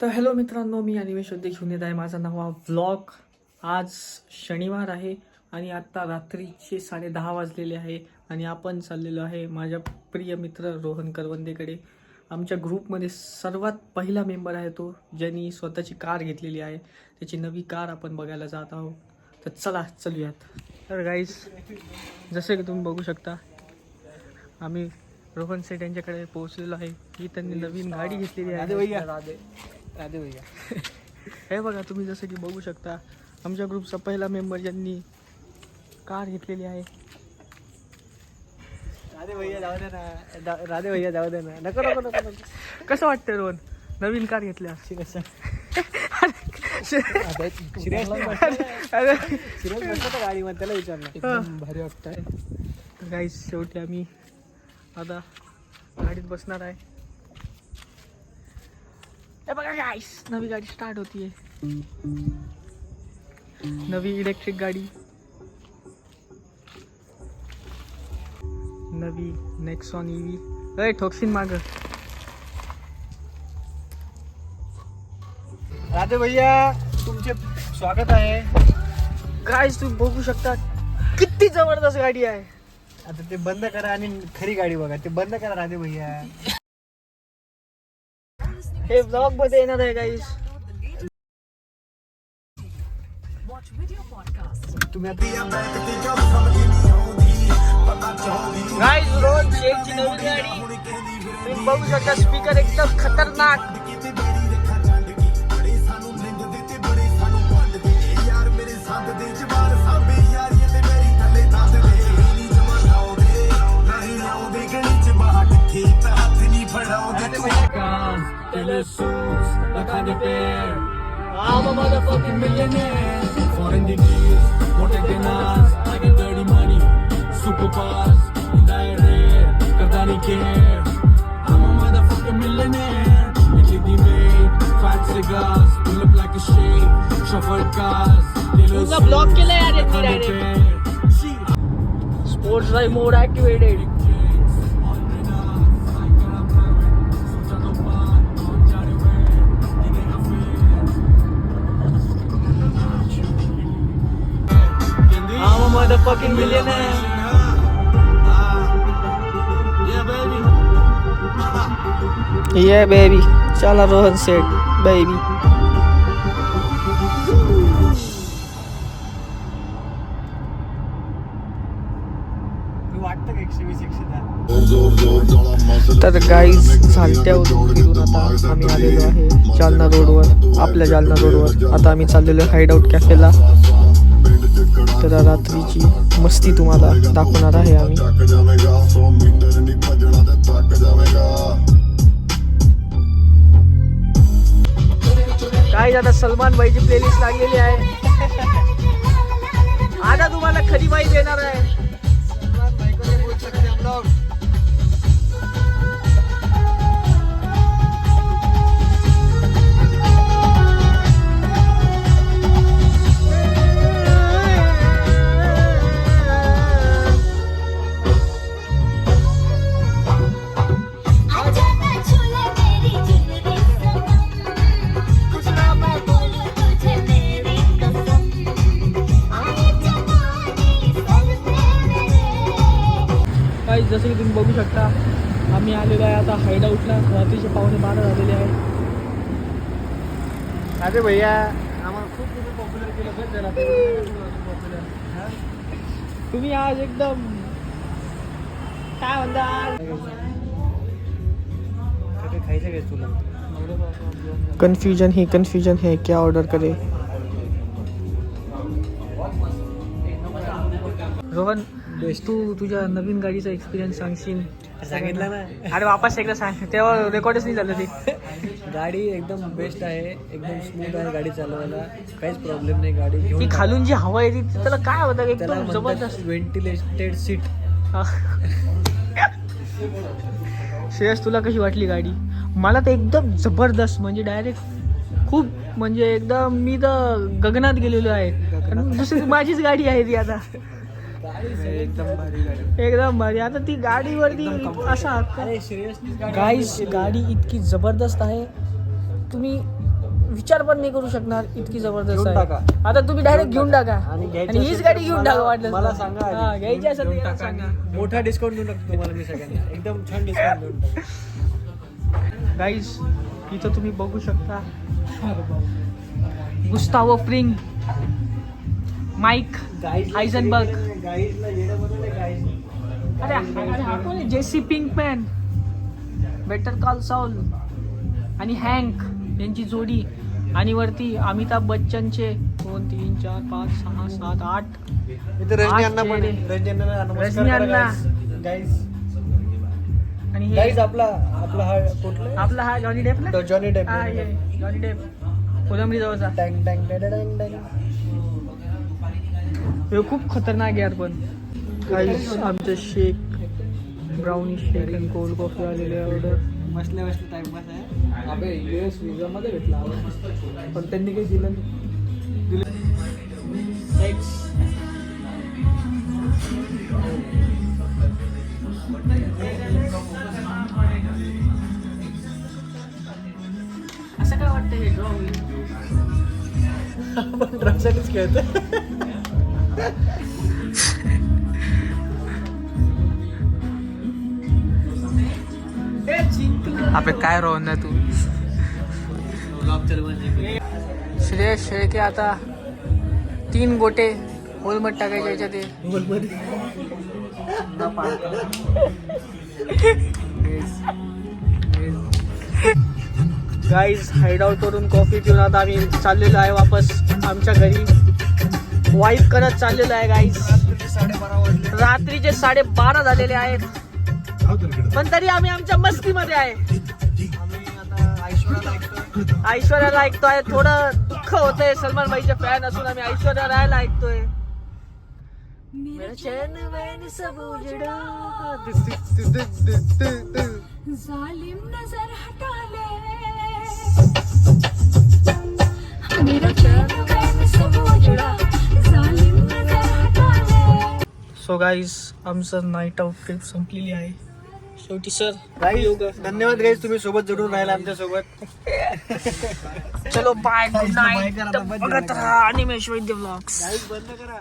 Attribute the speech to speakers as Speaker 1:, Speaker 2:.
Speaker 1: तर हॅलो मित्रांनो, मी अनिमेश उद्योग घेऊन येत आहे माझा नवा व्लॉग. आज शनिवार आहे आणि आत्ता रात्रीचे 10:30 वाजलेले आहे आणि आपण चाललेलो आहे माझ्या प्रिय मित्र रोहन करवंदेकडे. आमच्या ग्रुपमध्ये सर्वात पहिला मेंबर आहे तो, ज्यांनी स्वतःची कार घेतलेली आहे. त्याची नवी कार आपण बघायला जात आहोत. तर चला चलूयात. तर गाईज, जसे की तुम्ही बघू शकता, आम्ही रोहन सेठ यांच्याकडे पोहोचलेलो आहे. ही त्यांनी नवीन गाडी घेतलेली आहे. राधे भैया. हे बघा, तुम्ही जसं की बघू शकता, आमच्या ग्रुपचा पहिला मेंबर ज्यांनी कार घेतलेली आहे.
Speaker 2: राधे भैया जाऊ दे ना, राधे भैया जाऊ दे ना. नको नको नको नको.
Speaker 1: कसं वाटतंय रोहन, नवीन कार घेतल्या?
Speaker 2: कसं
Speaker 1: अरे
Speaker 2: सिरियस बसलं गाडीमध्ये, त्याला विचारलं. एकदम भारी वाटतंय.
Speaker 1: गाईस, शेवटी आम्ही आता गाडीत बसणार आहे. हे बघा गाईस, नवी गाडी स्टार्ट होतीये. नवी इलेक्ट्रिक गाडी, नवी नेक्सॉन ईव्ही. अरे ठोकशीन माग.
Speaker 2: राधे भैया, तुमचे स्वागत आहे.
Speaker 1: गाईस, तुम्ही बघू शकता किती जबरदस्त गाडी आहे.
Speaker 2: आता ते बंद करा आणि खरी गाडी बघा. ते बंद करा राधे भैया.
Speaker 1: हे ब्लॉग मध्ये येणार आहे गाईस.
Speaker 2: तुम्ही
Speaker 1: गाईस, रोहन शेठची नवीन गाडी तुम्ही बघू शकता. स्पीकर एकदम खतरनाक.
Speaker 3: I'm a motherfucking millionaire. Foreign degrees, motor tenants, I get dirty money, superpowers, diarrhea, Kardani care. I'm a motherfucking millionaire. Italy made, fat cigars, pull up like a shake, shuffle cars.
Speaker 1: तुझा block केला यार यांनी direct. Sports drive mode activated. I'm a motherfucking millionaire. Yeah baby, चला रोहन सेठ baby.
Speaker 2: वाटतं का 120 110?
Speaker 1: तर guys, झालट्यावरून फिरून आता आम्ही आलेलो आहे जालना रोडवर, आपल्या जालना रोडवर. आता आम्ही चाललेलो आहे हाईड आउट कॅफेला. तर रात्रीची मस्ती तुम्हाला दाखवणार आहे आम्ही. काय आता सलमान भाईची प्लेलिस्ट लागलेली आहे. आता तुम्हाला खरी माहिती देणार आहे.
Speaker 2: सलमान भाई को नहीं बोल सकते हम लोग.
Speaker 1: जसं की तुम्ही बघू शकता, आम्ही आलेलो आहे आता हाईड आउटला. रात्रीचे 12:15 झालेले आहे.
Speaker 2: राधे भैया, आम्हाला खूप तुम्ही पॉप्युलर केलं. बस झाला पॉप्युलर.
Speaker 1: तुम्ही आज एकदम काय म्हणता,
Speaker 2: खायचं काय तुला?
Speaker 1: कन्फ्यूजन है क्या ऑर्डर करे. रोहन, तू तुझ्या नवीन गाडीचा एक्सपिरियन्स सांगशील?
Speaker 2: सांगितलं ना.
Speaker 1: अरे वापस एकदा सांग, तेव्हा रेकॉर्डच नाही झालं ते.
Speaker 2: गाडी एकदम बेस्ट आहे, एकदम स्मूथ आहे गाडी चालवायला, काहीच प्रॉब्लेम नाही. गाडी
Speaker 1: ती
Speaker 2: घेऊन
Speaker 1: खालून जी हवा येते त्याला काय होतं,
Speaker 2: त्याला
Speaker 1: एकदम जबरदस्त.
Speaker 2: Ventilated seat.
Speaker 1: श्रेयस, तुला कशी वाटली गाडी? मला तर एकदम जबरदस्त, म्हणजे डायरेक्ट खूप, म्हणजे एकदम मी तर गगनात गेलेलो आहे. कारण दुसरी माझीच गाडी आहे ती आता.
Speaker 2: एकदम भारी गाडी.
Speaker 1: एकदम भारी. आता ती गाडीवरती असा
Speaker 2: अरे सिरियसली
Speaker 1: गाईस, गाडी इतकी जबरदस्त आहे. तुम्ही विचार पण नाही करू शकणार, इतकी जबरदस्त
Speaker 2: घेऊन
Speaker 1: आहे.
Speaker 2: टाका.
Speaker 1: आता तुम्ही डायरेक्ट घेऊन टाका
Speaker 2: आणि घ्यायची
Speaker 1: आणि हीच
Speaker 2: असेल
Speaker 1: गाडी
Speaker 2: तर
Speaker 1: घेऊन टाका
Speaker 2: मला-
Speaker 1: वाटलं
Speaker 2: मला सांगा आधी.
Speaker 1: हा, घ्यायची असेल तर
Speaker 2: घेऊन
Speaker 1: याला
Speaker 2: टाका आणि
Speaker 1: सांगा.
Speaker 2: मोठा डिस्काउंट देऊन टाकतो तुम्हाला मी सगळ्यांना, एकदम छान डिस्काउंट देऊन टाकतो.
Speaker 1: गाईज इथं तुम्ही बघू शकता गुस्तावो फ्रिंग, माईक हायझनबर्ग,
Speaker 2: गाईजला येणं बनवलंय गाईजने.
Speaker 1: अरे हा कोण आहे? जेसी पिंकमॅन, बेटर कॉल सॉल आणि हँक यांची जोडी, आणि वरती अमिताभ बच्चनचे 2 3 4 5 6 7 8
Speaker 2: इथे रजनी
Speaker 1: आठ
Speaker 2: अण्णा पण आहे.
Speaker 1: चेहरे.
Speaker 2: रजनी अण्णाला नमस्कार
Speaker 1: रजनी
Speaker 2: करा,
Speaker 1: अण्णा.
Speaker 2: guys. Guys.
Speaker 1: आणि हे
Speaker 2: Guys, आपला हा कुठला आहे?
Speaker 1: आपला हा जॉनी डेप ना,
Speaker 2: तो जॉनी डेप.
Speaker 1: हा ये जॉनी डेप कोलंबरी जवळचा.
Speaker 2: टँग टँग टँग टँग टँग.
Speaker 1: हे खूप खतरनाक आहे यार. पण काही आमचं शेक, ब्राउनी शेक आणि कोल्ड कॉफी आलेली आहे ऑर्डर.
Speaker 2: बसल्या बसल्या टाइमपास आहे. अबे US व्हिसा मध्ये भेटला पण त्यांनी काही दिलं नाही.
Speaker 1: असं काय वाटतं हे ड्रॉ होईल?
Speaker 2: आपण ड्रगसाठीच खेळतो.
Speaker 1: अबे काय रोहन ना तू. श्रेयस शेळके आता 3 गोटे होलमट टाकायचे याच्यात ते. गाईज हाईडआउट वरून कॉफी पिऊन आता आम्ही चाललेलो आहे वापस आमच्या घरी. वाईफ करत चाललेलो आहे गाईज. रात्रीचे 12:30 झालेले आहेत, पण तरी आम्ही आमच्या मस्तीमध्ये आहे. ऐश्वर्याला ऐकतोय. थोडं दुःख होतंय, सलमान भाईचे फॅन असून आम्ही ऐश्वर्या रायला ऐकतोय. मेरा चैन वैन सब उजड़ा,
Speaker 4: जालिम नजर हटा ले, मेरा चैन वैन सब उजड़ा, जालिम नजर हटा ले.
Speaker 1: सो गाईज आमचं नाईट आउट ट्रिप संपलेली आहे शेवटी. सर
Speaker 2: धन्यवाद गाईज, तुम्ही सोबत जोडून राहिला आमच्या सोबत.
Speaker 1: चलो बाय, गुड
Speaker 2: Bye
Speaker 1: नाईट.
Speaker 2: करा, बंद
Speaker 1: बघत
Speaker 2: करा.
Speaker 1: राहा अनिमेश वैद्य ब्लॉग्स.
Speaker 2: गाईज बंद करा.